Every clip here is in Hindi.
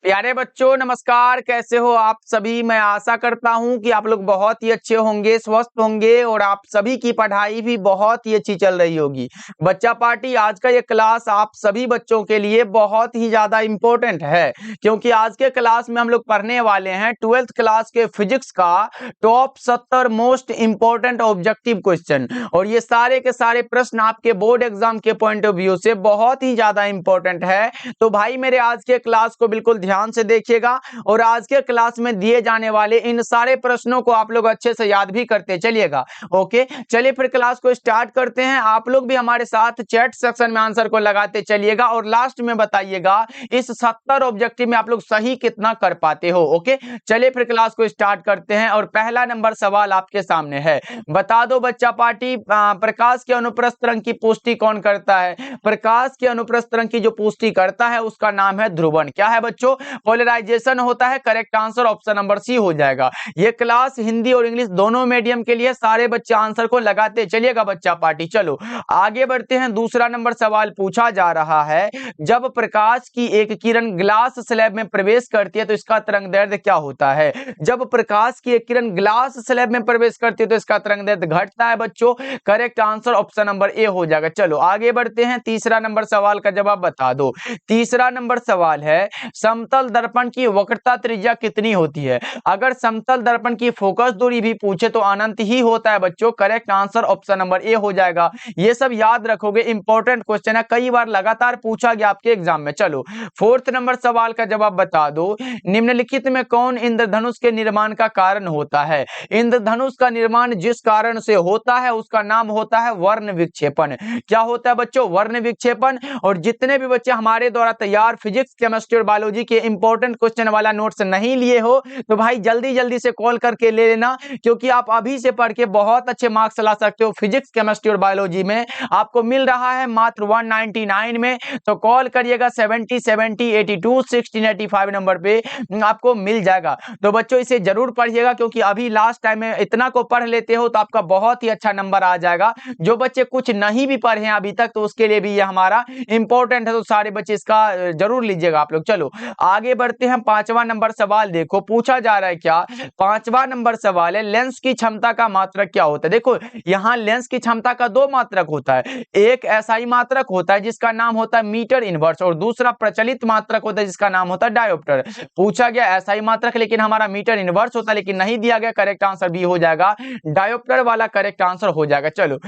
प्यारे बच्चों नमस्कार। कैसे हो आप सभी। मैं आशा करता हूं कि आप लोग बहुत ही अच्छे होंगे, स्वस्थ होंगे और आप सभी की पढ़ाई भी बहुत ही अच्छी चल रही होगी। बच्चा पार्टी आज का ये क्लास आप सभी बच्चों के लिए बहुत ही ज्यादा इंपॉर्टेंट है, क्योंकि आज के क्लास में हम लोग पढ़ने वाले हैं 12th क्लास के फिजिक्स का top 70 most important objective question. और ये सारे के सारे प्रश्न आपके बोर्ड एग्जाम के पॉइंट ऑफ व्यू से बहुत ही ज्यादा इंपॉर्टेंट है। तो भाई मेरे आज के क्लास को बिल्कुल ध्यान से देखिएगा और आज के क्लास में दिए जाने वाले इन सारे प्रश्नों को आप लोग अच्छे से याद भी करते चलिएगा। ओके, चलिए फिर क्लास को स्टार्ट करते हैं। आप लोग भी हमारे साथ चैट सेक्शन में आंसर को लगाते चलिएगा और लास्ट में बताइएगा इस 70 ऑब्जेक्टिव में आप लोग सही कितना कर पाते हो। ओके, चलिए फिर क्लास को स्टार्ट करते हैं और पहला नंबर सवाल आपके सामने है। बता दो बच्चा पार्टी, प्रकाश के अनुप्रस्थ तरंग की पुष्टि कौन करता है। प्रकाश के अनुप्रस्थ तरंग की जो पुष्टि करता है उसका नाम है ध्रुवण। क्या है बच्चों? पोलराइजेशन होता है। Correct answer option number C हो जाएगा। ये क्लास हिंदी और इंग्लिश दोनों मीडियम के लिए सारे बच्चे आंसर को लगाते चलिएगा बच्चा पार्टी। चलो आगे बढ़ते हैं। दूसरा नंबर सवाल पूछा जा रहा है, जब प्रकाश की एक किरण ग्लास स्लैब में प्रवेश करती है तो इसका तरंगदैर्ध्य क्या होता है। जब प्रकाश की एक किरण ग्लास स्लैब में प्रवेश करती है तो इसका तरंगदैर्ध्य घटता है बच्चों। Correct answer option number A हो जाएगा। चलो आगे बढ़ते हैं। तीसरा नंबर सवाल का जवाब बता दो। तीसरा नंबर सवाल है, समतल दर्पण की वक्रता त्रिज्या कितनी होती है। अगर समतल दर्पण की फोकस दूरी भी पूछे तो अनंत ही होता है बच्चों। Correct answer option number A हो जाएगा। ये सब याद रखोगे, इंपॉर्टेंट क्वेश्चन है, कई बार लगातार पूछा गया आपके एग्जाम में। चलो फोर्थ नंबर सवाल का जवाब बता दो। निम्नलिखित में कौन इंद्रधनुष के निर्माण का कारण होता है। इंद्रधनुष का निर्माण जिस कारण से होता है उसका नाम होता है वर्ण विक्षेपण। क्या होता है बच्चों? वर्ण विक्षेपण। और जितने भी बच्चे हमारे द्वारा तैयार फिजिक्स, केमिस्ट्री और बायोलॉजी के इंपॉर्टेंट क्वेश्चन वाला नोट्स नहीं लिए हो तो भाई जल्दी जल्दी से कॉल करके ले लेना, क्योंकि आप अभी से पढ़ के बहुत अच्छे मार्क्स ला सकते हो। फिजिक्स, केमिस्ट्री और बायोलॉजी में आपको मिल रहा है मात्र 199 में। तो कॉल करिएगा 70 70 82 16 85 नंबर पे, आपको मिल जाएगा। तो बच्चों इसे जरूर पढ़िएगा, क्योंकि अभी लास्ट टाइम में इतना को पढ़ लेते हो तो आपका बहुत ही अच्छा नंबर आ जाएगा। जो बच्चे कुछ नहीं भी पढ़े हैं अभी तक तो उसके लिए भी ये हमारा इंपॉर्टेंट है, तो सारे बच्चे इसका जरूर लीजिएगा आप लोग। चलो आगे बढ़ते हैं। पांचवा नंबर सवाल देखो पूछा जा रहा है क्या। पांचवा नंबर सवाल है, लेंस की क्षमता का मात्रक क्या होता है। देखो यहां लेंस की क्षमता का दो मात्रक होता है। एक एसआई मात्रक होता है जिसका नाम होता है मीटर इनवर्स, और दूसरा प्रचलित मात्रक होता है जिसका नाम होता है डायोप्टर। पूछा गया एसआई मात्रक, लेकिन हमारा मीटर इनवर्स होता है, लेकिन नहीं दिया गया। करेक्ट आंसर बी हो जाएगा, डायोप्टर वाला करेक्ट आंसर हो जाएगा। चलो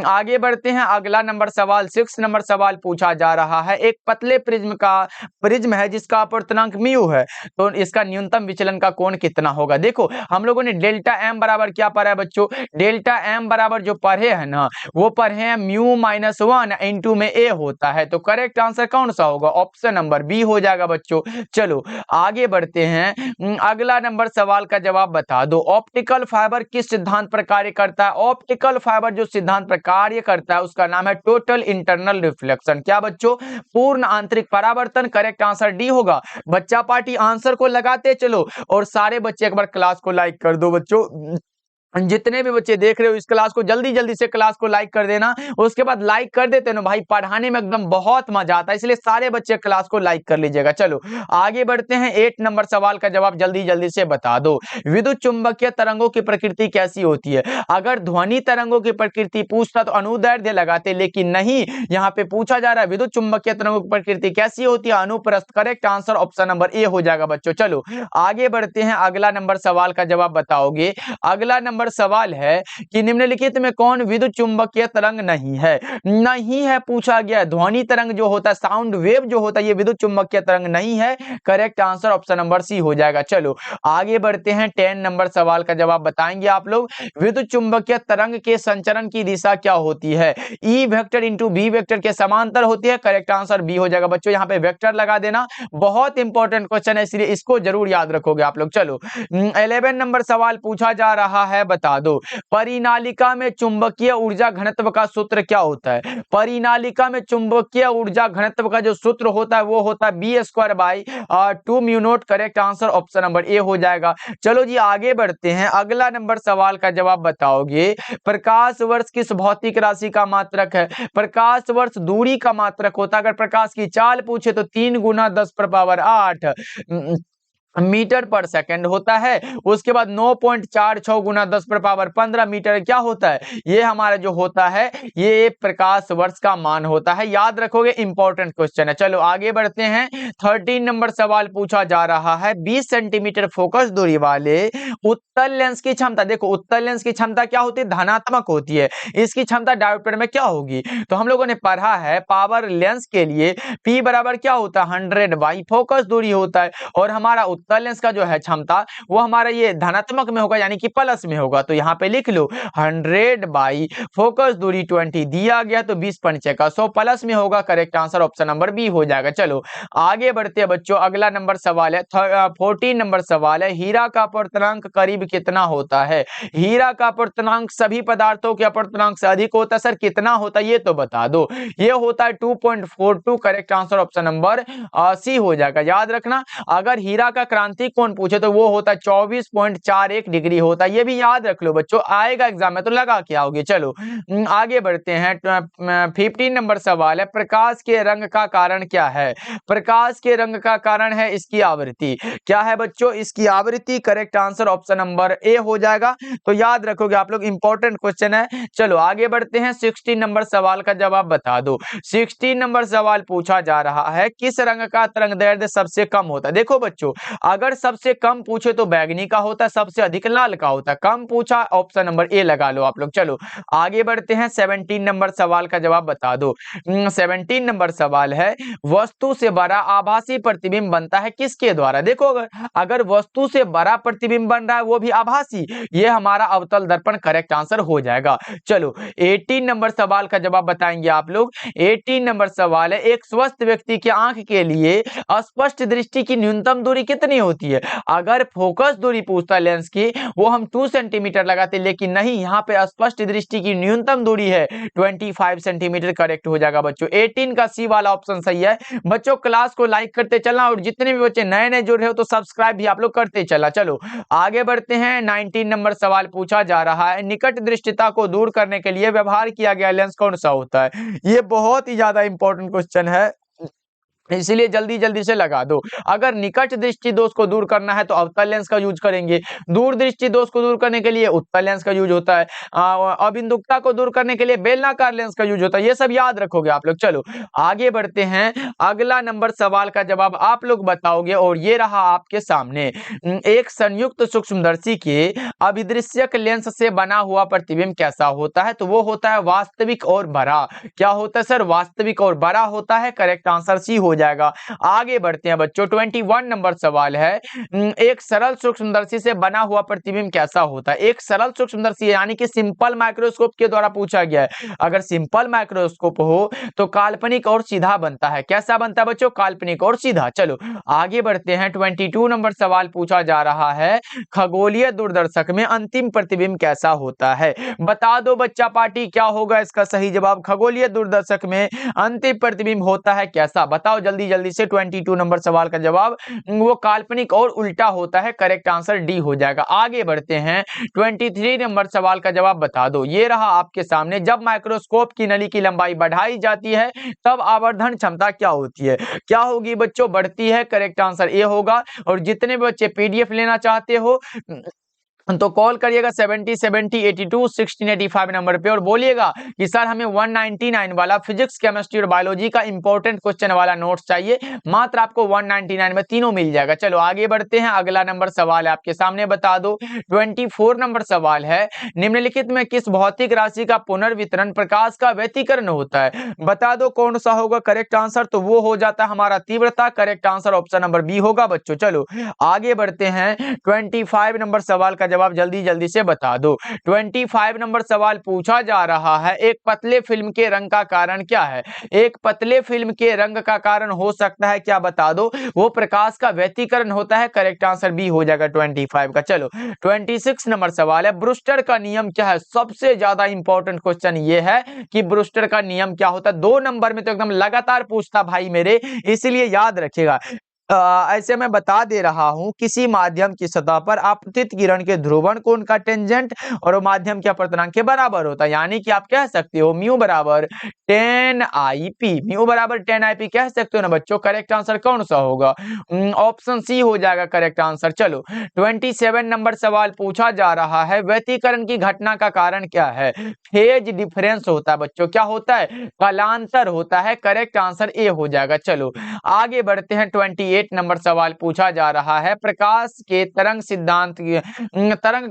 आगे बढ़ते हैं। अगला नंबर सवाल 6 नंबर सवाल पूछा जा रहा है, एक पतले प्रिज्म है जिसका अपवर्तनांक म्यू है, तो इसका न्यूनतम विचलन का कोण कितना होगा। देखो हम लोगों ने डेल्टा एम बराबर क्या पढ़ा है बच्चों। डेल्टा एम बराबर जो पढ़े हैं ना वो पढ़े हैं म्यू माइनस 1 इंटू में ए होता है। तो करेक्ट आंसर कौन सा होगा? ऑप्शन नंबर बी हो जाएगा बच्चों। चलो आगे बढ़ते हैं। अगला नंबर सवाल का जवाब बता दो। ऑप्टिकल फाइबर किस सिद्धांत पर कार्य करता है। ऑप्टिकल फाइबर जो सिद्धांत पर कार्य करता है उसका नाम है टोटल इंटरनल रिफ्लेक्शन। क्या बच्चों? पूर्ण आंतरिक परावर्तन। करेक्ट आंसर डी होगा। बच्चा पार्टी आंसर को लगाते चलो और सारे बच्चे एक बार क्लास को लाइक कर दो बच्चों। जितने भी बच्चे देख रहे हो इस क्लास को जल्दी जल्दी से क्लास को लाइक कर देना। उसके बाद लाइक कर देते ना भाई, पढ़ाने में एकदम बहुत मजा आता है, इसलिए सारे बच्चे क्लास को लाइक कर लीजिएगा। चलो आगे बढ़ते हैं। 8 नंबर सवाल का जवाब जल्दी जल्दी से बता दो। विद्युत चुंबकीय तरंगों की प्रकृति कैसी होती है। अगर ध्वनि तरंगों की प्रकृति पूछता तो अनुदैर्ध्य लगाते, लेकिन नहीं, यहाँ पे पूछा जा रहा है विद्युत चुंबकीय तरंगों की प्रकृति कैसी होती है। अनुप्रस्थ। Correct answer option number A हो जाएगा बच्चों। चलो आगे बढ़ते हैं। अगला नंबर सवाल का जवाब बताओगे। अगला नंबर सवाल है कि निम्नलिखित में कौन विद्युत चुंबकीय तरंग नहीं है। नहीं है पूछा गया। ध्वनि तरंग जो होता है, साउंड वेव जो होता है, ये विद्युत चुंबकीय तरंग नहीं है। Correct answer option number C हो जाएगा। चलो आगे बढ़ते हैं। 10 नंबर सवाल का जवाब बताएंगे आप लोग। विद्युत चुंबकीय तरंग के संचरण की दिशा क्या होती है। E vector into B vector के समांतर होती है। करेक्ट आंसर बी हो जाएगा बच्चों। यहाँ पे वेक्टर लगा देना, बहुत इंपॉर्टेंट क्वेश्चन है, इसलिए इसको जरूर याद रखोगे आप लोग। चलो 11 नंबर सवाल पूछा जा रहा है बता दो। परिनालिका में चुंबकीय ऊर्जा घनत्व का सूत्र क्या होता है? परिनालिका में चुंबकीय ऊर्जा घनत्व का जो सूत्र होता है वो होता है B² 2 mu naught. Correct answer option number A हो जाएगा। चलो जी आगे बढ़ते हैं, अगला नंबर सवाल का जवाब बताओगे। प्रकाश वर्ष किस भौतिक राशि का मात्रक है? प्रकाश वर्ष दूरी का मात्रक होता है। अगर प्रकाश की चाल पूछे तो 3 × 10⁸ मीटर पर सेकंड होता है। उसके बाद 9.46 × 10⁻15 मीटर क्या होता है? ये हमारा जो होता है ये प्रकाश वर्ष का मान होता है। याद रखोगे, इंपॉर्टेंट क्वेश्चन है। चलो आगे बढ़ते हैं, 13 नंबर सवाल पूछा जा रहा है। 20 सेंटीमीटर फोकस दूरी वाले उत्तल लेंस की क्षमता, देखो उत्तल लेंस की क्षमता क्या होती है? धनात्मक होती है। इसकी क्षमता डायोप्टर में क्या होगी? तो हम लोगों ने पढ़ा है पावर लेंस के लिए P बराबर क्या होता है? 100/, फोकस दूरी होता है। और हमारा उत्तल लेंस का जो है क्षमता वो हमारा ये धनात्मक में होगा, यानी कि प्लस में होगा। तो यहाँ पे लिख लो 100/, फोकस दूरी 20 दिया गया, तो 20×5 का 100 प्लस में होगा। Correct answer option number B हो जाएगा। चलो आगे बढ़ते हैं बच्चों, अगला नंबर सवाल है 14 नंबर सवाल है। हीरा का अपवर्तनांक करीब कितना होता है? हीरा का अपवर्तनांक सभी पदार्थों के अपवर्तनांक से अधिक होता है। सर कितना होता है ये तो बता दो। ये होता है 2.42। Correct answer option number C हो जाएगा। याद रखना, अगर हीरा का क्रांति कोण पूछे तो वो होता है 24.41 डिग्री होता है। ये भी याद रख लो बच्चों, आएगा एग्जाम में तो लगा के आओगे। चलो आगे बढ़ते हैं, 15 नंबर सवाल है। प्रकाश के रंग का कारण क्या है? प्रकाश के रंग का कारण है इसकी आवृत्ति। क्या है बच्चों? इसकी आवृत्ति। Correct answer option number A हो जाएगा। तो याद रखोगे आप लोग, इंपॉर्टेंट क्वेश्चन है। चलो आगे बढ़ते हैं, 16 नंबर सवाल का जवाब बता दो। 16 नंबर सवाल पूछा जा रहा है, किस रंग का तरंगदैर्ध्य सबसे कम होता है? देखो बच्चों, अगर सबसे कम पूछे तो बैंगनी का होता है, सबसे अधिक लाल का होता है। कम पूछा, ऑप्शन नंबर ए लगा लो आप लोग। चलो आगे बढ़ते हैं, 17 नंबर सवाल का जवाब बता दो। 17 नंबर सवाल है, वस्तु से बड़ा आभासी प्रतिबिंब बनता है किसके द्वारा? देखो अगर वस्तु से बड़ा प्रतिबिंब बन रहा है वो भी आभासी, ये हमारा अवतल दर्पण। करेक्ट आंसर हो जाएगा। चलो 18 नंबर सवाल का जवाब बताएंगे आप लोग। 18 नंबर सवाल है, एक स्वस्थ व्यक्ति की आंख के लिए स्पष्ट दृष्टि की न्यूनतम दूरी कितनी होती है? अगर फोकस दूरी पूछता है लेंस की, वो हम 2 सेंटीमीटर लगाते, लेकिन नहीं, यहाँ पे स्पष्ट दृष्टि की न्यूनतम दूरी है 25 सेंटीमीटर। करेक्ट हो जाएगा बच्चों। 18 का सी वाला ऑप्शन सही है। बच्चों क्लास को लाइक करते चलना, और जितने भी बच्चे नए नए जुड़ रहे हो तो सब्सक्राइब भी आप लोग करते चला। चलो आगे बढ़ते हैं, 19 नंबर सवाल पूछा जा रहा है, निकट दृष्टिता को दूर करने के लिए व्यवहार किया गया लेंस कौन सा होता है? ये बहुत ही ज्यादा इंपॉर्टेंट क्वेश्चन है, इसलिए जल्दी जल्दी से लगा दो। अगर निकट दृष्टि दोष को दूर करना है तो अवतल लेंस का यूज करेंगे। दूर दृष्टि दोष को दूर करने के लिए उत्तल लेंस का यूज होता है। अबिंदुकता को दूर करने के लिए बेलनाकार लेंस का यूज होता है। ये सब याद रखोगे आप लोग। चलो आगे बढ़ते हैं, अगला नंबर सवाल का जवाब आप लोग बताओगे, और ये रहा आपके सामने। एक संयुक्त सूक्ष्मदर्शी के अभिदृश्यक लेंस से बना हुआ प्रतिबिंब कैसा होता है? तो वो होता है वास्तविक और बड़ा। क्या होता है सर? वास्तविक और बड़ा होता है। करेक्ट आंसर सी हो जाएगा। आगे बढ़ते हैं बच्चों, 21 नंबर सवाल है, एक सरल सूक्ष्मदर्शी से बना हुआ प्रतिबिंब कैसा होता है? एक सरल सूक्ष्मदर्शी यानी कि सिंपल माइक्रोस्कोप के द्वारा पूछा गया है। अगर सिंपल माइक्रोस्कोप हो तो काल्पनिक और सीधा बनता है। कैसा बनता है बच्चों? काल्पनिक और सीधा। चलो आगे बढ़ते हैं, 22 नंबर सवाल पूछा जा रहा है, खगोलीय दूरदर्शक में अंतिम प्रतिबिंब कैसा होता है? बता दो बच्चा पार्टी, क्या होगा इसका सही जवाब? खगोलीय दूरदर्शक में अंतिम प्रतिबिंब होता है कैसा? बताओ जल्दी जल्दी से। 22 नंबर सवाल का जवाब वो काल्पनिक और उल्टा होता है। करेक्ट आंसर डी हो जाएगा। आगे बढ़ते हैं, 23 नंबर सवाल का जवाब बता दो। ये रहा आपके सामने, जब माइक्रोस्कोप की नली की लंबाई बढ़ाई जाती है तब आवर्धन क्षमता क्या होती है? क्या होगी बच्चों? बढ़ती है। करेक्ट आंसर ए होगा। और जितने भी बच्चे पीडीएफ लेना चाहते हो तो कॉल करिएगा 70 70 82 16 85 नंबर पे, और बोलिएगा कि सर हमें 199 वाला फिजिक्स, केमिस्ट्री और बायोलॉजी का इंपॉर्टेंट क्वेश्चन वाला नोट्स चाहिए। मात्र आपको 199 में तीनों मिल जाएगा। चलो आगे बढ़ते हैं, अगला नंबर सवाल है आपके सामने, बता दो। 24 नंबर सवाल है, निम्नलिखित में किस भौतिक राशि का पुनर्वितरण प्रकाश का व्यतिकरण होता है? बता दो कौन सा होगा करेक्ट आंसर? तो वो हो जाता है हमारा तीव्रता। Correct answer option number B होगा बच्चों। चलो आगे बढ़ते हैं, 25 नंबर सवाल का जवाब जल्दी जल्दी से बता दो। 25 नंबर सवाल पूछा जा रहा है, एक पतले फिल्म के रंग का कारण क्या है? एक पतले फिल्म के रंग का कारण हो सकता है क्या, बता दो। वो प्रकाश का व्यतिकरण होता है। करेक्ट आंसर बी हो जाएगा 25 का। चलो 26 नंबर सवाल है, ब्रूस्टर का नियम क्या है? सबसे ज्यादा इंपॉर्टेंट क्वेश्चन ये है कि ब्रूस्टर का नियम क्या होता है। 2 नंबर में तो एकदम लगातार पूछता भाई मेरे, इसलिए याद रखिएगा। ऐसे मैं बता दे रहा हूं, किसी माध्यम की सतह पर आपतित किरण के ध्रुवण कोण का टेंजेंट और माध्यम के अपवर्तनांक के बराबर होता है। यानी कि आप कह सकते हो म्यू बराबर 10 IP, म्यू बराबर 10 IP कह सकते हो ना बच्चों। करेक्ट आंसर कौन सा होगा? ऑप्शन सी हो जाएगा करेक्ट आंसर। चलो 27 नंबर सवाल पूछा जा रहा है, व्यतिकरण की घटना का कारण क्या है? फेज डिफरेंस होता है बच्चों। क्या होता है? कालांतर होता है। करेक्ट आंसर ए हो जाएगा। चलो आगे बढ़ते हैं। 28 नंबर सवाल पूछा जा रहा है, प्रकाश के तरंग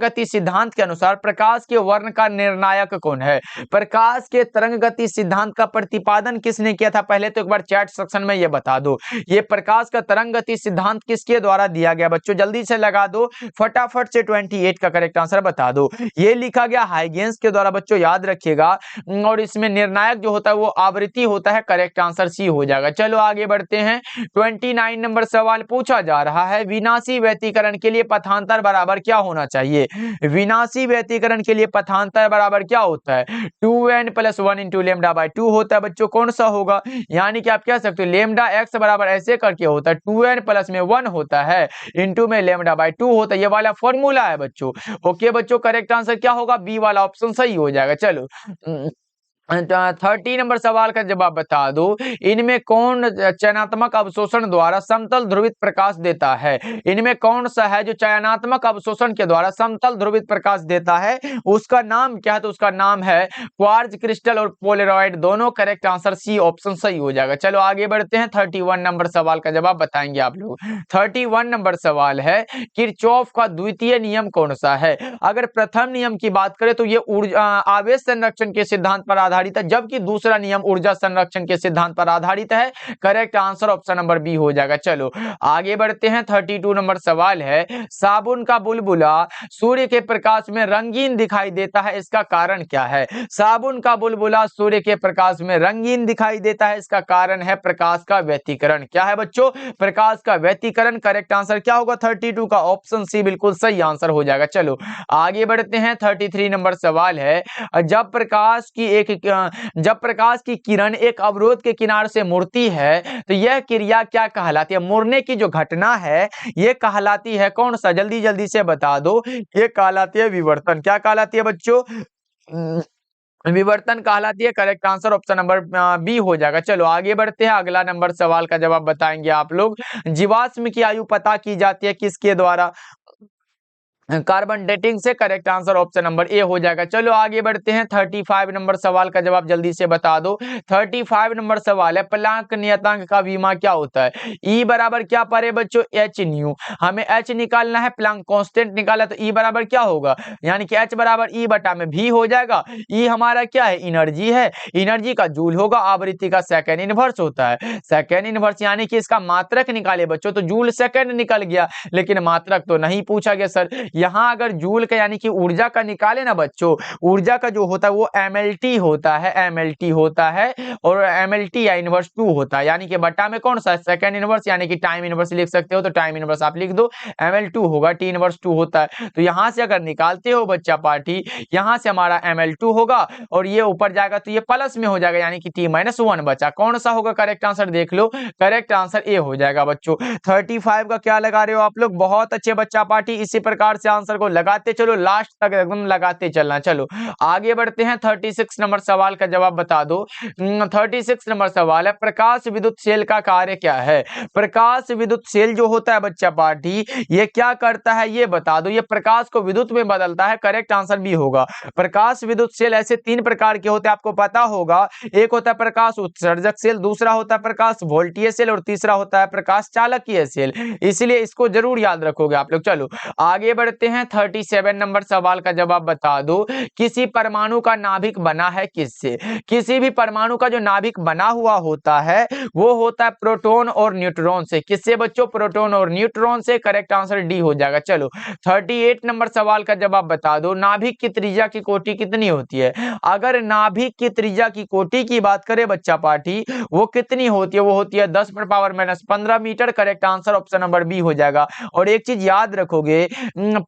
गति सिद्धांत के अनुसार प्रकाश के वर्ण का निर्णायक कौन है? प्रकाश के तरंग गति सिद्धांत का प्रतिपादन किसने किया था? पहले तो एक बार चैट सेक्शन में ये बता दो, ये प्रकाश का तरंग गति सिद्धांत किसके द्वारा दिया गया? बच्चों जल्दी से लगा दो, फटाफट से 28 का करेक्ट आंसर बता दो। ये लिखा गया हाइगेंस के द्वारा बच्चों, याद रखिएगा। और इसमें निर्णायक जो होता है वो आवृत्ति होता है। करेक्ट आंसर सी हो जाएगा। चलो आगे बढ़ते हैं। 29 नंबर सवाल पूछा जा रहा है, विनाशी व्यतिकरण के लिए पथांतर बराबर क्या होना चाहिए? विनाशी व्यतिकरण के लिए पथांतर बराबर क्या होता है? 2n + 1 × λ/2 होता है बच्चों। कौन सा होगा? यानी कि आप कह सकते हो लैम्डा x बराबर ऐसे करके होता है, 2n प्लस में 1 होता है, इंटू में λ/2 होता है। ये वाला फॉर्मूला है बच्चों। ओके बच्चों, करेक्ट आंसर क्या होगा? बी वाला ऑप्शन सही हो जाएगा। चलो 30 नंबर सवाल का जवाब बता दो, इनमें कौन चयनात्मक अवशोषण द्वारा समतल ध्रुवित प्रकाश देता है? इनमें कौन सा है जो चयनात्मक अवशोषण के द्वारा समतल ध्रुवित प्रकाश देता है? उसका नाम क्या है? तो उसका नाम है क्वार्ट्ज क्रिस्टल और पोलरॉइड दोनों। करेक्ट आंसर सी ऑप्शन सही हो जाएगा। चलो आगे बढ़ते हैं। 31 नंबर सवाल का जवाब बताएंगे आप लोग। 31 नंबर सवाल है, किरचॉफ का द्वितीय नियम कौन सा है? अगर प्रथम नियम की बात करें तो ये ऊर्जा आवेश संरक्षण के सिद्धांत पर आधारित है, जबकि दूसरा नियम ऊर्जा संरक्षण के सिद्धांत पर आधारित है। Correct answer option number B हो जाएगा। चलो आगे बढ़ते हैं। 32 नंबर सवाल है, साबुन का बुलबुला सूर्य के प्रकाश में रंगीन दिखाई देता है, इसका कारण क्या है? साबुन का बुलबुला सूर्य के प्रकाश में रंगीन दिखाई देता है, इसका कारण है प्रकाश का व्यतिकरण। क्या है बच्चों? प्रकाश का व्यतिकरण। करेक्ट आंसर क्या होगा? 32 का ऑप्शन सी बिल्कुल सही आंसर हो जाएगा। चलो आगे बढ़ते हैं। 33 नंबर सवाल है, जब प्रकाश की किरण एक अवरोध के किनारे से मुड़ती है तो यह क्रिया क्या कहलाती है? मुड़ने की जो घटना है ये कहलाती है कौन सा? जल्दी जल्दी से बता दो। ये कहलाती है विवर्तन। क्या कहलाती है बच्चों? विवर्तन कहलाती है। Correct answer option number B हो जाएगा। चलो आगे बढ़ते हैं। अगला नंबर सवाल का जवाब बताएंगे आप लोग। जीवाश्म की आयु पता की जाती है किसके द्वारा? कार्बन डेटिंग से। Correct answer option number A हो जाएगा। चलो आगे बढ़ते हैं। 35 नंबर सवाल का जवाब जल्दी से बता दो। 35 नंबर सवाल है, प्लांक नियतांक का विमा क्या होता है? ई बराबर क्या पड़े बच्चों? H new. हमें एच निकालना है, प्लांक कांस्टेंट निकाला तो ई बराबर क्या होगा? यानी कि एच बराबर ई बटा में भी हो जाएगा। ई हमारा क्या है? एनर्जी है। एनर्जी का जूल होगा, आवृत्ति का सेकेंड इनवर्स होता है। सेकेंड इनवर्स यानी कि इसका मात्रक निकाले बच्चों तो जूल सेकेंड निकल गया, लेकिन मात्रक तो नहीं पूछा गया सर। यहाँ अगर जूल का यानी कि ऊर्जा का निकाले ना बच्चों, ऊर्जा का जो होता है वो MLT होता है, MLT होता है। और MLT या इनवर्स 2 होता है, यानी कि बटा में कौन सा? सेकंड इनवर्स यानी कि टाइम इनवर्स लिख सकते हो तो टाइम इनवर्स आप लिख दो, ML2 होगा, T इनवर्स 2 होता है। तो यहाँ से अगर निकालते हो बच्चा पार्टी, यहाँ से हमारा ML2 होगा और ये ऊपर जाएगा तो ये प्लस में हो जाएगा, यानी कि T-1 बचा। कौन सा होगा? करेक्ट आंसर देख लो, करेक्ट आंसर ए हो जाएगा बच्चों। 35 का क्या लगा रहे हो आप लोग? बहुत अच्छे बच्चा पार्टी, इसी प्रकार से आंसर को लगाते चलो, लास्ट तक एकदम लगाते चलना। चलो आगे बढ़ते हैं। 36 नंबर सवाल का जवाब बता दो। 36 नंबर सवाल है, प्रकाश विद्युत सेल का कार्य क्या है? प्रकाश विद्युत सेल जो होता है बच्चा पार्टी, ये क्या करता है ये बता दो। ये प्रकाश को विद्युत में बदलता है। करेक्ट आंसर भी होगा। प्रकाश विद्युत सेल ऐसे 3 प्रकार के होते हैं, आपको पता होगा। एक होता है प्रकाश उत्सर्जक सेल, दूसरा होता है प्रकाश वोल्टीय सेल, और तीसरा होता है प्रकाश चालकीय सेल। इसलिए इसको जरूर याद रखोगे आप लोग। चलो आगे बढ़ बढ़ते हैं 37 नंबर सवाल का जवाब बता दो। किसी परमाणु का नाभिक बना है किससे? किसी भी परमाणु का जो नाभिक बना हुआ होता है वो होता है प्रोटॉन और न्यूट्रॉन से। किससे बच्चों? प्रोटॉन और न्यूट्रॉन से। करेक्ट आंसर डी हो जाएगा। चलो 38 नंबर सवाल का जवाब बता दो। नाभिक की त्रिज्या की कोटि कितनी होती है? अगर नाभिक की त्रिज्या की कोटि की बात करें बच्चा पार्टी, वो कितनी होती है? वो होती है 10⁻⁻15 metre. Correct answer option number B हो जाएगा। और एक चीज याद रखोगे,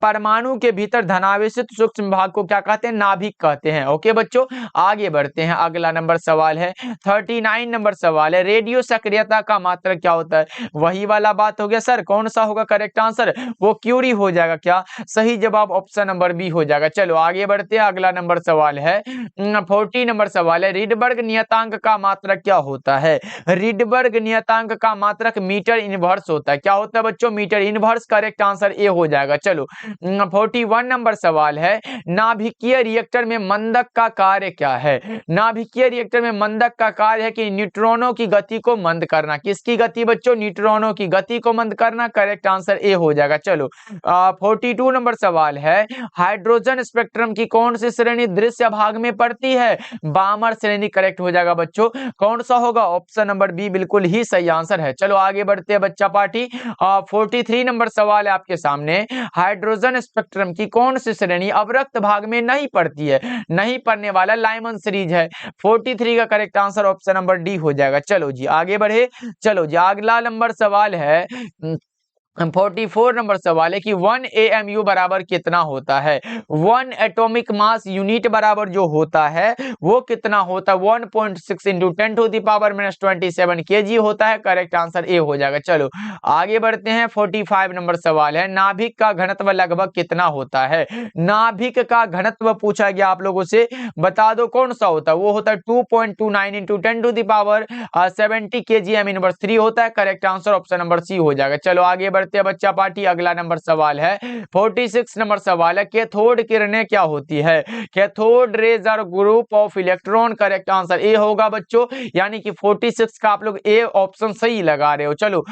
परमाणु के भीतर धनावेशित सूक्ष्म भाग को क्या कहते हैं? नाभिक कहते हैं। ओके बच्चों, आगे बढ़ते हैं। अगला नंबर सवाल है 39 नंबर सवाल है, रेडियो सक्रियता का मात्रक क्या होता है? वही वाला बात हो गया सर, कौन सा होगा करेक्ट आंसर? वो क्यूरी हो जाएगा। क्या सही जवाब ऑप्शन नंबर बी हो जाएगा। चलो आगे बढ़ते हैं। अगला नंबर सवाल है 40 नंबर सवाल है, रिडबर्ग नियतांक का मात्रक क्या होता है? रिडबर्ग नियतांक का मात्रक मीटर इनवर्स होता है। क्या होता है बच्चों? Metre inverse. Correct answer A हो जाएगा। चलो 41 नंबर सवाल है, नाभिकीय रिएक्टर में मंदक का कार्य क्या है? नाभिकीय रिएक्टर में मंदक का कार्य है कि न्यूट्रॉनों की गति को मंद करना। किसकी गति बच्चों? न्यूट्रॉनों की गति को मंद करना। करेक्ट आंसर ए हो जाएगा। चलो 42 नंबर सवाल है, हाइड्रोजन स्पेक्ट्रम की कौन सी श्रेणी दृश्य भाग में पड़ती है? बामर श्रेणी। करेक्ट हो जाएगा बच्चों। कौन सा होगा? ऑप्शन नंबर बी बिल्कुल ही सही आंसर है। चलो आगे बढ़ते हैं बच्चा पार्टी। 43 नंबर सवाल है आपके सामने, हाइड्रोजन स्पेक्ट्रम की कौन सी श्रेणी अवरक्त भाग में नहीं पड़ती है? नहीं पड़ने वाला लाइमन सीरीज है। 43 का correct answer option number D हो जाएगा। चलो जी आगे बढ़े। चलो जी अगला नंबर सवाल है 44 नंबर सवाल है कि 1 AMU बराबर कितना होता है? 1 एटॉमिक मास यूनिट बराबर जो होता है वो कितना होता है? 1.6 इंटू 10⁻⁻27 kg होता है। करेक्ट आंसर ए हो जाएगा। चलो आगे बढ़ते हैं। 45 नंबर सवाल है, नाभिक का घनत्व लगभग कितना होता है? नाभिक का घनत्व पूछा गया आप लोगों से, बता दो कौन सा होता है? वो होता है 2.29 इंटू 10⁻70 kgm/3 होता है। Correct answer option number C हो जाएगा। चलो आगे बढ़ते हैं बच्चा पार्टी। अगला नंबर सवाल है 46 नंबर सवाल है, कैथोड किरणें क्या होती है? Cathode rays are group of electron. Correct answer A होगा बच्चों, यानी कि 46 का आप लोग ए ऑप्शन सही लगा रहे हो। चलो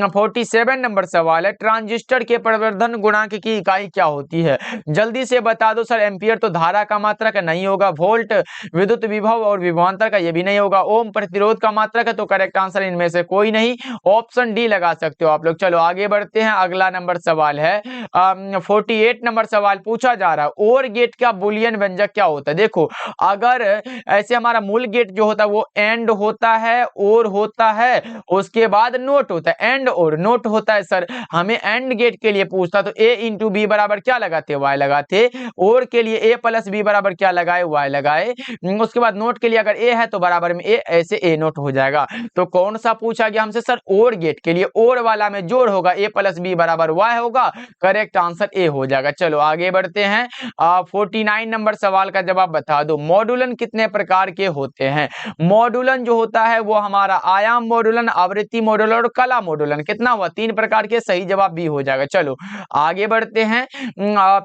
47 नंबर सवाल है, ट्रांजिस्टर के प्रवर्धन गुणांक की इकाई क्या होती है? जल्दी से बता दो सर। एम्पियर तो धारा का मात्रक नहीं होगा। वोल्ट विद्युत विभव और विभवांतर का ये भी नहीं होगा। ओम प्रतिरोध का मात्रक है। तो करेक्ट आंसर इनमें से कोई नहीं, ऑप्शन डी लगा सकते हो आप लोग। चलो आगे बढ़ते हैं। अगला नंबर सवाल है 48 नंबर सवाल पूछा जा रहा है, और गेट का बुलियन व्यंजक क्या होता है? देखो अगर ऐसे हमारा मूल गेट जो होता है वो एंड होता है, और होता है, उसके बाद नोट होता है। एंड और नोट होता है सर। हमें एंड गेट के लिए पूछता तो ए इंटू बी बराबर क्या लगाते? वाई लगाते। और के लिए ए प्लस बी बराबर क्या लगाए? वाई लगाए। उसके बाद नोट के लिए अगर ए है तो बराबर में ए, ऐसे ए नोट हो जाएगा। तो कौन सा पूछा गया हमसे सर? और गेट के लिए और वाला में जोड़ होगा, ए प्लस बी बराबर वाई होगा। करेक्ट आंसर ए हो जाएगा। चलो आगे बढ़ते हैं। 49 नंबर सवाल का जवाब बता दो, मॉड्यूलन कितने प्रकार के होते हैं? मॉड्यूलन जो होता है वो हमारा आयाम मॉड्यूलन, आवृत्ति मॉड्यूलन और कला मॉड्यूलन। कितना हुआ? 3 प्रकार के। सही जवाब भी हो जाएगा। चलो आगे बढ़ते हैं।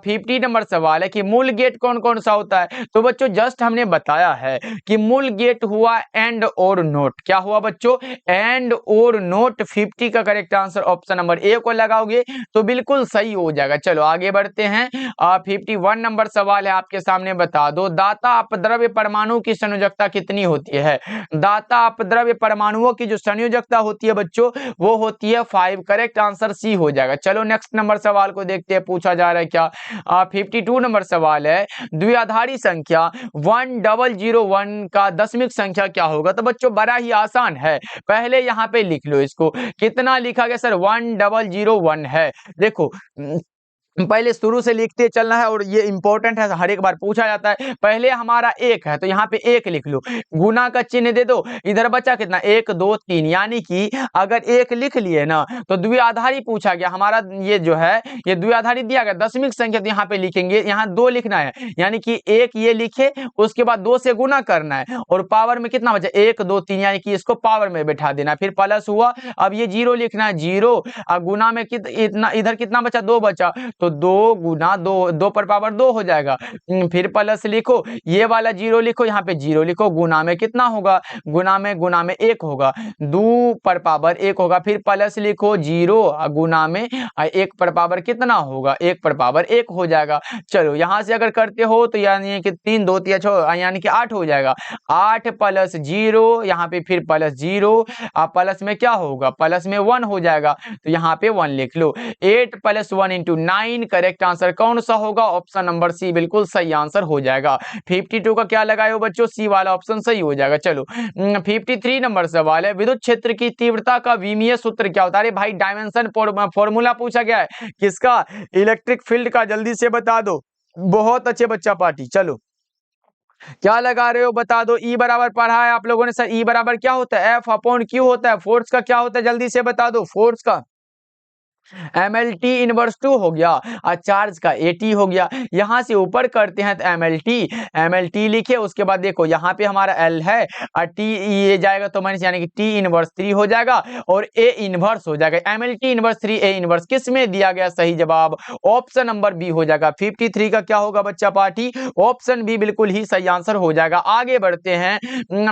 50 नंबर सवाल है कि मूल गेट कौन कौन सा होता है? तो बच्चों जस्ट हमने बताया है कि मूल गेट हुआ एंड और नोट। क्या हुआ बच्चों? एंड और नोट। 50 का correct answer option number A को लगाओगे तो बिल्कुल सही हो जाएगा। चलो आगे बढ़ते हैं। 51 नंबर सवाल है आपके सामने, बता दो दाता अपद्रव्य परमाणु की संयोजकता कितनी होती है? दाता अपद्रव्य परमाणुओं की जो संयोजकता होती है बच्चों वो होती है 5। करेक्ट आंसर सी हो जाएगा। चलो नेक्स्ट नंबर सवाल को देखते हैं, पूछा जा रहा है क्या। 52 नंबर सवाल है, द्विआधारी संख्या 1001 का दशमिक संख्या क्या होगा? तो बच्चों बड़ा ही आसान है, पहले यहां पे लिख लो इसको। कितना लिखा गया सर? 1001 है। देखो पहले शुरू से लिखते चलना है, और ये इंपॉर्टेंट है, हर एक बार पूछा जाता है। पहले हमारा एक है तो यहाँ पे एक लिख लो, गुना का चिन्ह दे दो। इधर बचा कितना? 1 2 3, यानी कि अगर एक लिख लिए ना तो द्विआधारी पूछा गया हमारा, ये जो है ये द्विआधारी दिया गया। दशमिक संख्या तो यहाँ पे लिखेंगे, यहाँ 2 लिखना है, यानी कि 1 ये लिखे, उसके बाद 2 से गुना करना है, और पावर में कितना बचा? 1 2 3, यानी कि इसको पावर में बैठा देना। फिर प्लस हुआ, अब ये 0 लिखना है, 0 गुना में इतना, इधर कितना बचा? 2 बचा, तो 2 गुना 2, 2 पर पावर 2 हो जाएगा। फिर प्लस लिखो, ये वाला 0 लिखो, यहाँ पे 0 लिखो, गुना में कितना होगा, गुना में 1 होगा, 2 पर पावर 1 होगा, फिर प्लस लिखो 0 गुना में 1 पर पावर कितना होगा, 1 पर पावर 1 हो जाएगा। चलो यहाँ से अगर करते हो तो यानी कि 3 2 3 6 यानी कि 8 हो जाएगा। 8 प्लस 0, यहाँ पे फिर प्लस 0, प्लस में क्या होगा, प्लस में 1 हो जाएगा, तो यहाँ पे 1 लिख लो। 8 प्लस 1 इंटू 9, करेक्ट आंसर कौन सा होगा, ऑप्शन नंबर सी बिल्कुल सही आंसर हो जाएगा। 52 का क्या लगाए हो बच्चों, सी वाला ऑप्शन सही हो जाएगा। चलो 53 नंबर सवाल है, विद्युत क्षेत्र की तीव्रता का विमीय सूत्र क्या होता है। अरे भाई डायमेंशन फॉर्मूला पूछा गया है, किसका, इलेक्ट्रिक फील्ड का, जल्दी से बता दो। बहुत अच्छे बच्चा पार्टी। चलो क्या लगा रहे हो बता दो। ई बराबर पढ़ा है आप लोगों ने सर, ई बराबर क्या होता है, एफ अपॉन क्यू होता है। फोर्स का क्या होता है, जल्दी से बता दो, फोर्स का MLT इनवर्स 2 हो गया और चार्ज का AT हो गया। यहां से ऊपर करते हैं तो MLT लिखे, उसके बाद देखो यहाँ पे हमारा L है और T ये जाएगा तो माइनस, यानी कि T इनवर्स 3 हो जाएगा और A इनवर्स हो जाएगा। MLT इनवर्स 3 A इनवर्स किस में दिया गया, सही जवाब ऑप्शन नंबर बी हो जाएगा। 53 का क्या होगा बच्चा पार्टी, ऑप्शन बी बिल्कुल ही सही आंसर हो जाएगा। आगे बढ़ते हैं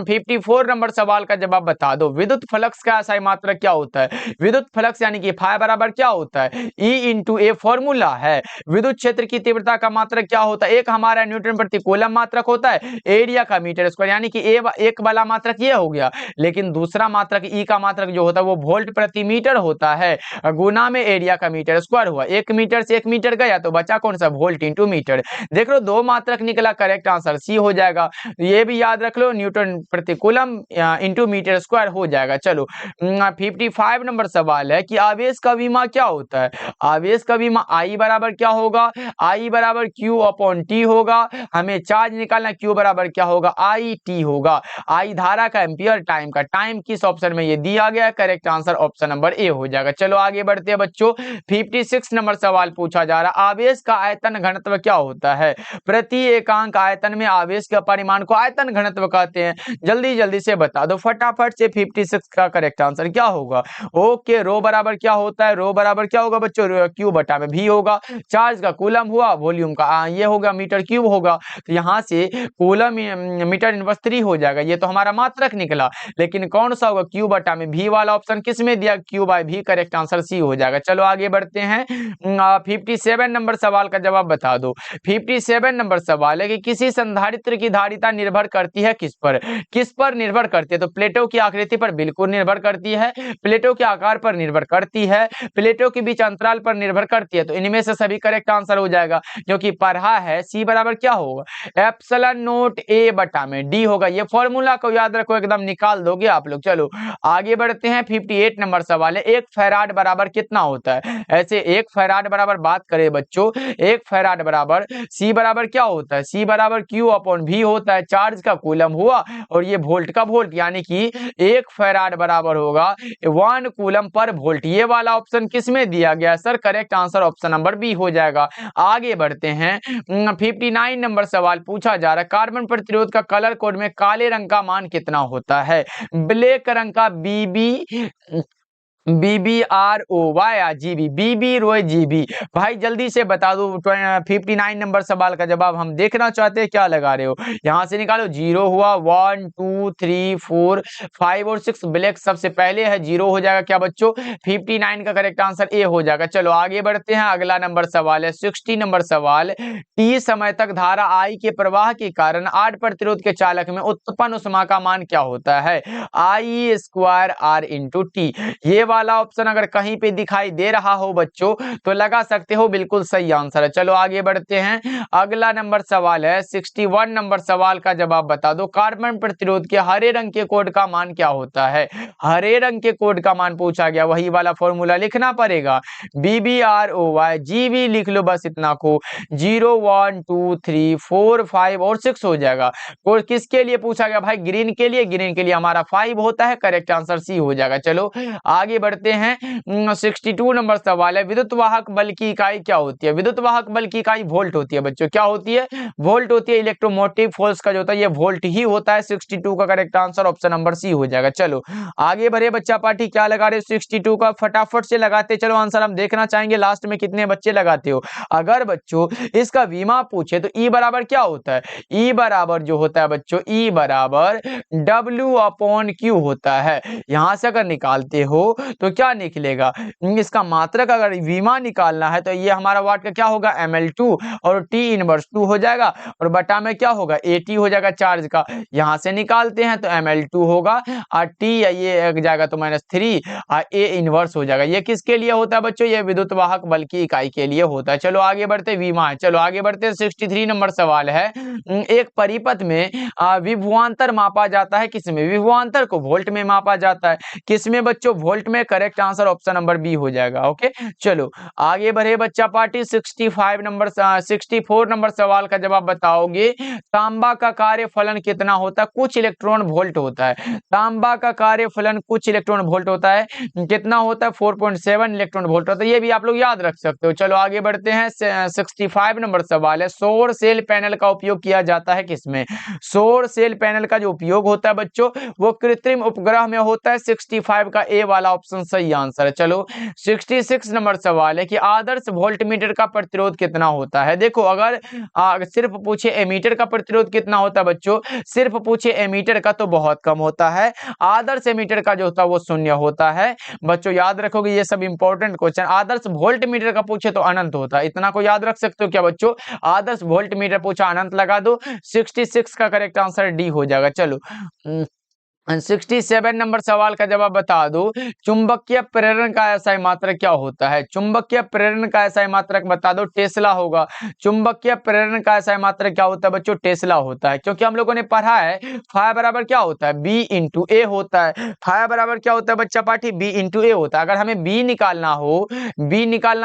54 नंबर सवाल का जवाब बता दो। विद्युत फ्लक्स का SI मात्रक क्या होता है। विद्युत फ्लक्स यानी कि फाई बराबर क्या होता है, E इंटू ए फॉर्मूला है। विद्युत क्षेत्र की तीव्रता का मात्रक क्या होता है, एक हमारा न्यूटन प्रति कूलम मात्रक होता है, एरिया का मीटर स्क्वायर, यानी कि एक वाला मात्रक ये हो गया, लेकिन दूसरा मात्रक E का मात्रक जो होता है वो वोल्ट प्रति मीटर होता है, गुना में एरिया का मीटर स्क्वायर हुआ। 1 मीटर से 1 मीटर गया तो बचा कौन सा, वोल्ट इंटू मीटर। देख लो 2 मात्रक निकला, करेक्ट आंसर सी हो जाएगा। ये भी याद रख लो, न्यूटन प्रति कूलम इंटू मीटर स्क्वायर हो जाएगा। चलो 55 नंबर सवाल है कि आवेश का विमा क्या होता है। आवेश का विमा I बराबर क्या होगा, I बराबर Q अपॉन T होगा। हमें चार्ज निकालना, Q बराबर क्या होगा, I T होगा। I धारा का, एम्पियर टाइम का, टाइम किस ऑप्शन में ये दिया गया है, correct answer option number A हो जाएगा। चलो आगे बढ़ते हैं बच्चों। 56 नंबर सवाल पूछा जा रहा, आवेश का आयतन घनत्व क्या होता है। प्रति एकांक आयतन में आवेश के परिमाण को आयतन घनत्व कहते हैं। जल्दी जल्दी से बता दो फटाफट से, 56 का करेक्ट आंसर क्या होगा। ओके, रो बराबर क्या होता है, रो बराबर क्या होगा बच्चों, क्यू बटा में भी होगा। चार्ज का कूलम हुआ, वॉल्यूम का ये होगा मीटर क्यूब होगा, तो यहाँ से कूलम मीटर इनवर्स 3 हो जाएगा। ये तो हमारा मात्रक निकला, लेकिन कौन सा होगा, क्यू बटा में भी वाला ऑप्शन किस में दिया, क्यू बाय भी, करेक्ट आंसर सी हो जाएगा। चलो आगे बढ़ते हैं 57 नंबर सवाल का जवाब बता दो। 57 नंबर सवाल है कि किसी संधारित्र की धारिता निर्भर करती है किस पर निर्भर करती है। तो प्लेटों की आकृति पर बिल्कुल निर्भर करती है, प्लेटों के आकार पर निर्भर करती है, प्लेटों के बीच अंतराल पर निर्भर करती है। तो इनमें से सभी करेक्ट आंसर हो जाएगा, क्योंकि पढ़ा है सी बराबर क्या होगा, एप्सिलॉन नोट ए बटा में डी होगा। ये फॉर्मूला को याद रखो, एकदम निकाल दोगे आप लोग। चलो आगे बढ़ते हैं 58 नंबर सवाल है, 1 फैराड बराबर कितना होता है। ऐसे 1 फैराड बराबर बात करें बच्चों, 1 फैराड बराबर सी बराबर क्या होता है, सी बराबर क्यू अपॉन भी होता है। चार्ज का कूलम हुआ और ये वोल्ट का वोल्ट, यानी कि 1 फैराड बराबर होगा 1 कूलम पर वोल्ट। ये वाला ऑप्शन किस में दिया गया sir, correct answer option number B हो जाएगा। आगे बढ़ते हैं 59 नंबर सवाल पूछा जा रहा है, कार्बन प्रतिरोध का कलर कोड में काले रंग का मान कितना होता है। ब्लैक रंग का BBROY या GB, BB GB। भाई जल्दी से बता दो, 59 नंबर सवाल का जवाब हम देखना चाहते हैं, क्या लगा रहे हो, यहां से निकालो। 0 हुआ, 1 2 3 4 5 और 6, ब्लैक सबसे पहले है, 0 हो जाएगा क्या बच्चों, 59 का करेक्ट आंसर ए हो जाएगा। चलो आगे बढ़ते हैं, अगला नंबर सवाल है 60 नंबर सवाल, T समय तक धारा I के प्रवाह के कारण 8 प्रतिरोध के चालक में उत्पन्न उष्मा का मान क्या होता है, I² R इंटू टी। ये वाला ऑप्शन अगर कहीं पे दिखाई दे रहा हो बच्चों तो लगा सकते हो, बिल्कुल सही आंसर है। चलो आगे बढ़ते हैं, अगला नंबर सवाल है 61 नंबर सवाल का जवाब बता दो। कार्बन प्रतिरोध के हरे रंग के कोड का मान क्या होता है। हरे रंग के कोड का मान पूछा गया, वही वाला फॉर्मूला लिखना पड़ेगा, BBROY GB लिख लो बस इतना को। 0 1 2 3 4 5 और 6 हो जाएगा। और किसके लिए पूछा गया भाई, ग्रीन के लिए, ग्रीन के लिए हमारा 5 होता है, करेक्ट आंसर सी हो जाएगा। चलो आगे बढ़ते हैं 62 नंबर सवाल है, विद्युत वाहक बल की इकाई क्या होती है? विद्युत वाहक बल की इकाई वोल्ट होती है बच्चों। क्या होती है? वोल्ट होती है। इलेक्ट्रोमोटिव फोर्स का जो होता है ये वोल्ट ही होता है। 62 का correct answer option number C हो जाएगा। चलो आगे बढ़े बच्चा पार्टी, क्या लगा रहे हो? 62 का फटाफट से लगाते चलो आंसर, हम देखना चाहेंगे लास्ट में कितने बच्चे लगाते हो। अगर बच्चों इसका विमा पूछे तो ई बराबर क्या होता है? ई बराबर जो होता है बच्चों, ई बराबर W अपॉन Q होता है। यहां से अगर निकालते हो तो क्या निकलेगा? इसका मात्रक अगर विमा निकालना है तो ये हमारा वाट का क्या होगा? ml2 और T इनवर्स 2 हो जाएगा और बटा में क्या होगा? AT हो जाएगा चार्ज का। यहां से निकालते हैं तो ml2 होगा और T ये जाएगा तो -3 और A इनवर्स हो जाएगा। ये किसके लिए होता है बच्चों? ये विद्युत वाहक बल की इकाई के लिए होता है। चलो आगे बढ़ते, विमा है। चलो आगे बढ़ते, 63 नंबर सवाल है, एक परिपथ में विभवांतर मापा जाता है किसमें? विभवांतर को वोल्ट में मापा जाता है। किसमें बच्चों? वोल्ट में। Correct answer option number B हो जाएगा। ओके चलो आगे बढ़े बच्चा पार्टी, 64 नंबर सवाल का जवाब बताओगे। तांबा का कार्यफलन कितना होता है? कुछ इलेक्ट्रॉन वोल्ट होता है। तांबा का कार्यफलन कुछ इलेक्ट्रॉन वोल्ट होता है। कितना होता है? 4.7 इलेक्ट्रॉन वोल्ट होता है। ये भी आप लोग याद रख सकते हो। चलो आगे बढ़ते हैं, 65 नंबर सवाल है, सौर सेल पैनल का उपयोग किया जाता है किसमें? सौर सेल पैनल का जो उपयोग होता है बच्चों वो कृत्रिम उपग्रह में होता है। 65 का ए वाला ऑप्शन सही आंसर है। चलो 66 नंबर सवाल है कि आदर्श वोल्टमीटर का प्रतिरोध कितना होता है? देखो अगर सिर्फ पूछे एमीटर का प्रतिरोध कितना होता है बच्चों, सिर्फ पूछे एमीटर का तो बहुत कम होता है। आदर्श एमीटर का जो होता है वो 0 होता है। बच्चों याद रखोगे ये सब इंपॉर्टेंट क्वेश्चन। आदर्श वोल्टमीटर का पूछे तो अनंत होता है। इतना को याद रख सकते हो क्या बच्चों? आदर्श वोल्टमीटर पूछा अनंत लगा दो। 66 का करेक्ट आंसर डी हो जाएगा। चलो 67 नंबर सवाल का जवाब बता दो, चुंबकीय प्रेरण का ऐसा मात्रक क्या होता है? चुंबकीय प्रेरण का ऐसा मात्रक बता दो। टेस्ला होगा। चुंबकीय प्रेरण का ऐसा मात्रक क्या होता है बच्चों? टेस्ला होता है। क्योंकि हम लोगों ने पढ़ा है फाइ बराबर क्या होता है? बी इंटू ए होता है। फाइ बराबर क्या होता है बच्चा पाठी? बी इंटू ए होता है। अगर हमें बी निकालना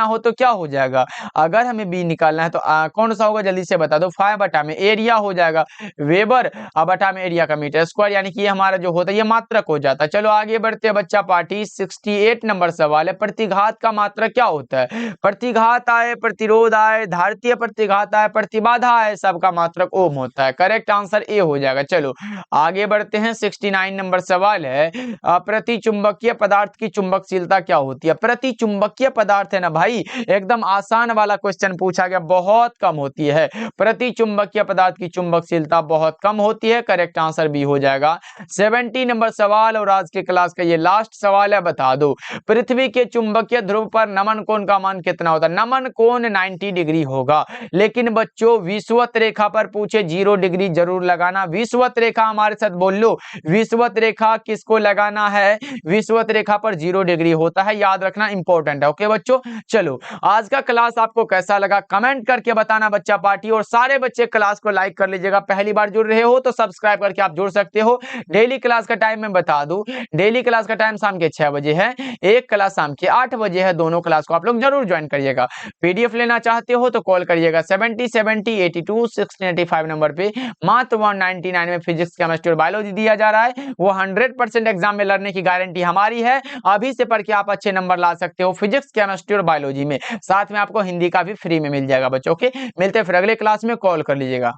हो तो क्या हो जाएगा? अगर हमें बी निकालना है तो कौन सा होगा? जल्दी से बता दो। फाइ बटा में एरिया हो जाएगा, वेबर बटा में एरिया का मीटर स्क्वायर, यानी कि ये हमारा जो होता है ये मात्रक हो जाता है। चलो आगे बढ़ते हैं बच्चा पार्टी, 68 नंबर सवाल है, प्रतिघात का मात्रक क्या होता है? प्रतिघात आए, प्रतिरोध आए, धारितीय प्रतिघात आए, प्रतिबाधा आए, सबका मात्रक ओम होता है। करेक्ट आंसर ए हो जाएगा। चलो आगे बढ़ते हैं, 69 नंबर सवाल है, प्रति चुंबकीय पदार्थ की चुंबकशीलता क्या होती है? प्रति चुंबकीय पदार्थ है ना भाई, एकदम आसान वाला क्वेश्चन पूछा गया, बहुत कम होती है। प्रति चुंबकीय पदार्थ की चुंबकशीलता बहुत कम होती है। करेक्ट आंसर बी हो जाएगा। 70 नंबर सवाल और आज के क्लास का ये लास्ट सवाल है, बता दो पृथ्वी के चुंबकीय ध्रुव पर नमन कोण का मान कितना होता है? नमन कोण 90 डिग्री होगा। लेकिन बच्चों विषुवत रेखा पर पूछे 0 डिग्री जरूर लगाना। विषुवत रेखा हमारे साथ बोल लो, विषुवत रेखा किसको लगाना है? विषुवत रेखा पर 0 डिग्री होता है, याद रखना इंपॉर्टेंट है। ओके बच्चों चलो आज का क्लास आपको कैसा लगा कमेंट करके बताना बच्चा पार्टी, और सारे बच्चे क्लास को लाइक कर लीजिएगा। पहली बार जुड़ रहे हो तो सब्सक्राइब करके आप जुड़ सकते हो। डेली क्लास का टाइम मैं बता दूं, डेली क्लास का टाइम शाम के 6 बजे है, एक क्लास शाम के 8 बजे है। दोनों क्लास को आप लोग जरूर ज्वाइन करिएगा। पीडीएफ लेना चाहते हो तो कॉल करिएगा 7070821685 नंबर पे। मात्र 199 में फिजिक्स, केमिस्ट्री और बायोलॉजी दिया जा रहा है। वो 100% एग्जाम में लड़ने की गारंटी हमारी है। अभी से पढ़ के आप अच्छे नंबर ला सकते हो फिजिक्स, केमिस्ट्री और बायोलॉजी में। साथ में आपको हिंदी का भी फ्री में मिल जाएगा बच्चों। ओके मिलते हैं फिर अगले क्लास में, कॉल कर लीजिएगा।